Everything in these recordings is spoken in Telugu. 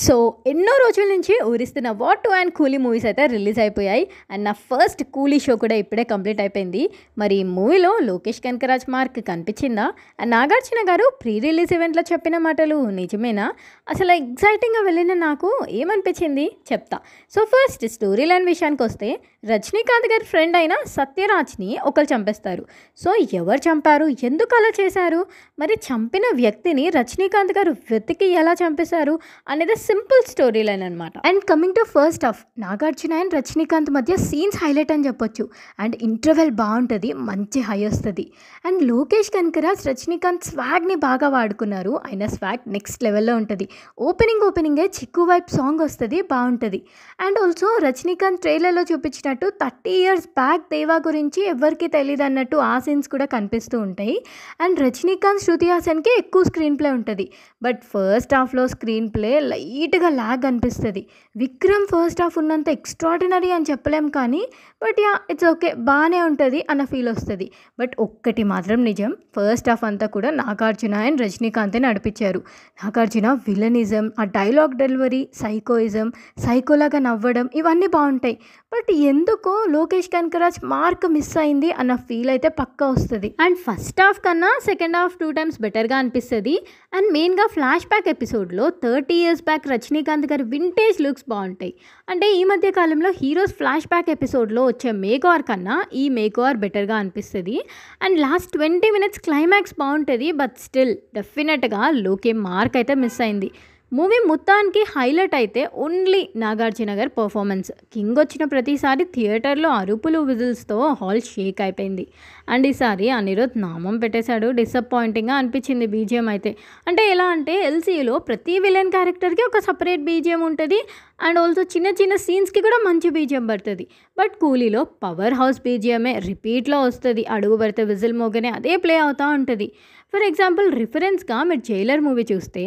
సో ఎన్నో రోజుల నుంచి ఊరిస్తున్న వాట్ టు అండ్ కూలీ మూవీస్ అయితే రిలీజ్ అయిపోయాయి. అండ్ నా ఫస్ట్ కూలీ షో కూడా ఇప్పుడే కంప్లీట్ అయిపోయింది. మరి ఈ మూవీలో లోకేష్ కనకరాజ్ మార్క్ కనిపించిందా? అండ్ నాగార్జున గారు ప్రీ రిలీజ్ ఈవెంట్లో చెప్పిన మాటలు నిజమేనా? అసలు ఎగ్జైటింగ్గా వెళ్ళిన నాకు ఏమనిపించింది చెప్తా. సో ఫస్ట్ స్టోరీ లైన్ విషయానికి వస్తే, రజనీకాంత్ గారి ఫ్రెండ్ అయిన సత్యరాజ్ని ఒకరు చంపేస్తారు. సో ఎవరు చంపారు, ఎందుకు అలా చేశారు, మరి చంపిన వ్యక్తిని రజనీకాంత్ గారు వెతికి ఎలా చంపేశారు అనేది సింపుల్ స్టోరీ లైన్ అనమాట. And coming to first half, Nagarjuna and Rajinikanth మధ్య సీన్స్ హైలైట్ అని చెప్పొచ్చు. అండ్ ఇంటర్వెల్ బాగుంటుంది, మంచి హై వస్తుంది. అండ్ లోకేష్ కనకరాజ్ రజనీకాంత్ స్వాగ్ని బాగా వాడుకున్నారు. ఆయన స్వాగ్ నెక్స్ట్ లెవెల్లో ఉంటుంది. ఓపెనింగే చిక్కు వైప్ సాంగ్ వస్తుంది, బాగుంటుంది. అండ్ ఆల్సో రజనీకాంత్ ట్రైలర్లో చూపించినట్టు 30 years బ్యాక్ దేవా గురించి ఎవరికి తెలియదు అన్నట్టు ఆ సీన్స్ కూడా కనిపిస్తూ ఉంటాయి. అండ్ రజనీకాంత్ శృతి హాసన్కి ఎక్కువ స్క్రీన్ ప్లే ఉంటుంది. బట్ ఫస్ట్ హాఫ్లో స్క్రీన్ ప్లే లైట్గా లాగ్ అనిపిస్తుంది. విక్రమ్ ఫస్ట్ హాఫ్ ఉన్నంత ఎక్స్ట్రాడినరీ అని చెప్పలేం, కానీ బట్ యా ఇట్స్ ఓకే, బాగానే ఉంటుంది అన్న ఫీల్ వస్తుంది. బట్ ఒక్కటి మాత్రం నిజం, ఫస్ట్ హాఫ్ అంతా కూడా నాగార్జున అండ్ రజనీకాంతే నడిపించారు. నాగార్జున విలనిజం, ఆ డైలాగ్ డెలివరీ, సైకోయిజం, సైకోలాగా నవ్వడం, ఇవన్నీ బాగుంటాయి. బట్ ఎందుకో లోకేష్ కనకరాజ్ మార్క్ మిస్ అయింది అన్న ఫీల్ అయితే పక్కా వస్తుంది. అండ్ ఫస్ట్ హాఫ్ కన్నా సెకండ్ హాఫ్ 2 times బెటర్గా అనిపిస్తుంది. అండ్ మెయిన్గా ఫ్లాష్ బ్యాక్ ఎపిసోడ్లో 30 years బ్యాక్ రజనీకాంత్ గారి వింటేజ్ లుక్స్ బాగుంటాయి. అంటే ఈ మధ్య కాలంలో హీరోస్ ఫ్లాష్ బ్యాక్ ఎపిసోడ్లో వచ్చే మేక్ ఓవర్ కన్నా ఈ మేక్ ఓవర్ బెటర్గా అనిపిస్తుంది. అండ్ లాస్ట్ 20 minutes క్లైమాక్స్ బాగుంటుంది. బట్ స్టిల్ డెఫినెట్గా లోకే మార్క్ అయితే మిస్ అయింది. మూవీ మొత్తానికి హైలైట్ అయితే ఓన్లీ నాగార్జున గారి పర్ఫార్మెన్స్. కింగ్ వచ్చిన ప్రతిసారి థియేటర్లో అరుపులు విజిల్స్తో హాల్ షేక్ అయిపోయింది. అండ్ ఈసారి అనిరుద్ నామం పెట్టేశాడు. డిసప్పాయింటింగ్గా అనిపించింది బీజిఎం అయితే. అంటే ఎలా అంటే ఎల్సీలో ప్రతి విలన్ క్యారెక్టర్కి ఒక సపరేట్ బీజిఎం ఉంటుంది. అండ్ ఆల్సో చిన్న సీన్స్కి కూడా మంచి బీజిఎం పడుతుంది. బట్ కూలీలో పవర్ హౌస్ బీజిఎమే రిపీట్లో వస్తుంది. అడుగు పడితే విజిల్ మోగనే అదే ప్లే అవుతూ ఉంటుంది. ఫర్ ఎగ్జాంపుల్ రిఫరెన్స్గా మీరు జైలర్ మూవీ చూస్తే,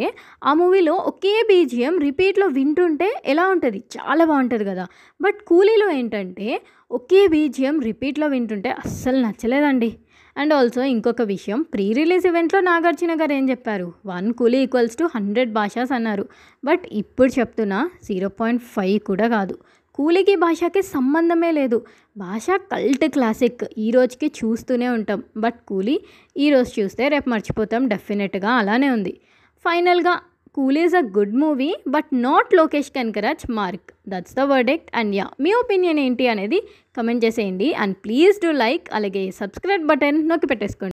ఆ మూవీలో ఒకే బీజిఎం రిపీట్లో వింటుంటే ఎలా ఉంటుంది, చాలా బాగుంటుంది కదా. బట్ కూలీలో ఏంటంటే ఒకే బీజిఎం రిపీట్లో వింటుంటే అస్సలు నచ్చలేదండి. అండ్ ఆల్సో ఇంకొక విషయం, ప్రీ రిలీజ్ ఈవెంట్లో నాగార్జున గారు ఏం చెప్పారు, 1 కూలీ ఈక్వల్స్ టు 100 భాషాస్ అన్నారు. బట్ ఇప్పుడు చెప్తున్నా 0.5 కూడా కాదు. కూలీకి భాషకి సంబంధమే లేదు. భాష కల్ట్ క్లాసిక్, ఈ రోజుకి చూస్తూనే ఉంటాం. బట్ కూలీ ఈరోజు చూస్తే రేపు మర్చిపోతాం, డెఫినెట్గా అలానే ఉంది. ఫైనల్గా Coolie is a good movie, but not Lokesh Kanagaraj mark. That's the verdict. And yeah, మీ ఒపీనియన్ ఏంటి అనేది కమెంట్ చేసేయండి. అండ్ ప్లీజ్ డూ లైక్, అలాగే సబ్స్క్రైబ్ బటన్ నొక్కి పెట్టేసుకోండి.